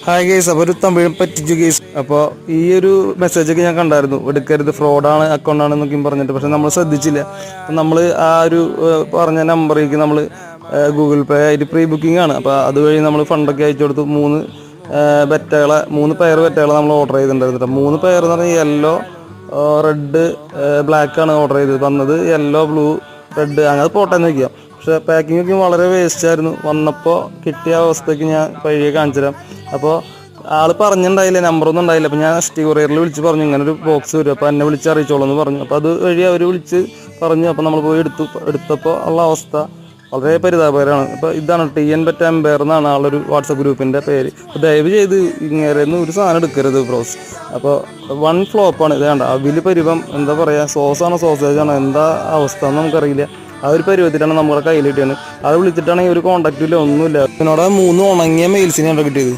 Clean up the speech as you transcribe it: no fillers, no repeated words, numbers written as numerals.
Hi guys, അപ്പോൾ ഒരു തമിഴ് പറ്റിച്ചു ഗേസ്. അപ്പോൾ ഈ ഒരു മെസ്സേജൊക്കെ ഞാൻ കണ്ടായിരുന്നു, എടുക്കരുത് ഫ്രോഡാണ് അക്കൗണ്ടാണെന്നൊക്കെ പറഞ്ഞിട്ട്. പക്ഷെ നമ്മൾ ശ്രദ്ധിച്ചില്ല. നമ്മൾ ആ ഒരു പറഞ്ഞ നമ്പറേക്ക് നമ്മൾ ഗൂഗിൾ പേ ആയിട്ട് പ്രീ ബുക്കിംഗ് ആണ്. അപ്പോൾ അതുവഴി നമ്മൾ ഫണ്ടൊക്കെ അയച്ചു കൊടുത്തു. മൂന്ന് പെയർ ബെറ്റകളെ നമ്മൾ ഓർഡർ ചെയ്തിട്ടുണ്ടായിരുന്നു. 3 പെയർ എന്ന് പറഞ്ഞാൽ യെല്ലോ, റെഡ്, ബ്ലാക്ക് ആണ് ഓർഡർ ചെയ്തത്. വന്നത് യെല്ലോ, ബ്ലൂ, റെഡ്, അങ്ങനെ പോട്ടെന്ന് വയ്ക്കാം. പക്ഷെ പാക്കിംഗ് ഒക്കെ വളരെ വേസ്റ്റ് ആയിരുന്നു. വന്നപ്പോൾ കിട്ടിയ അവസ്ഥയ്ക്ക് ഞാൻ പഴയ കാണിച്ചു തരാം. അപ്പോൾ ആൾ പറഞ്ഞിട്ടുണ്ടായില്ല, നമ്പറൊന്നും ഉണ്ടായില്ല. അപ്പോൾ ഞാൻ ST കൊറിയറിൽ വിളിച്ച് പറഞ്ഞു ഇങ്ങനെ ഒരു ബോക്സ് വരും, അപ്പോൾ എന്നെ വിളിച്ച് അറിയിച്ചോളൂ എന്ന് പറഞ്ഞു. അപ്പോൾ അത് വഴി അവർ വിളിച്ച് പറഞ്ഞു. അപ്പോൾ നമ്മൾ പോയി എടുത്തപ്പോൾ ഉള്ള അവസ്ഥ വളരെ പരിതാപകരമാണ്. അപ്പോൾ ഇതാണ് TN Pet Empire എന്നാണ് ആളൊരു വാട്സപ്പ് ഗ്രൂപ്പിൻ്റെ പേര്. അപ്പോൾ ദയവ് ചെയ്ത് ഇങ്ങനെയൊന്നും ഒരു സാധനം എടുക്കരുത് ബ്രോസ്. അപ്പോൾ 1 ഫ്ലോപ്പാണ്. ഇത് വേണ്ട അവില് പരിവം, എന്താ പറയുക, സോസാണോ സോസേജാണോ എന്താ അവസ്ഥ എന്ന് നമുക്കറിയില്ല. ആ ഒരു പരുവത്തിലാണ് നമ്മുടെ കയ്യിൽ കിട്ടിയത്. അത് വിളിച്ചിട്ടാണെങ്കിൽ ഒരു കോൺടാക്റ്റും ഇല്ല, ഒന്നുമില്ല. ഇതിനോട് 3 ഉണങ്ങിയ മെയിൽസിനെയാണ് കിട്ടിയത്.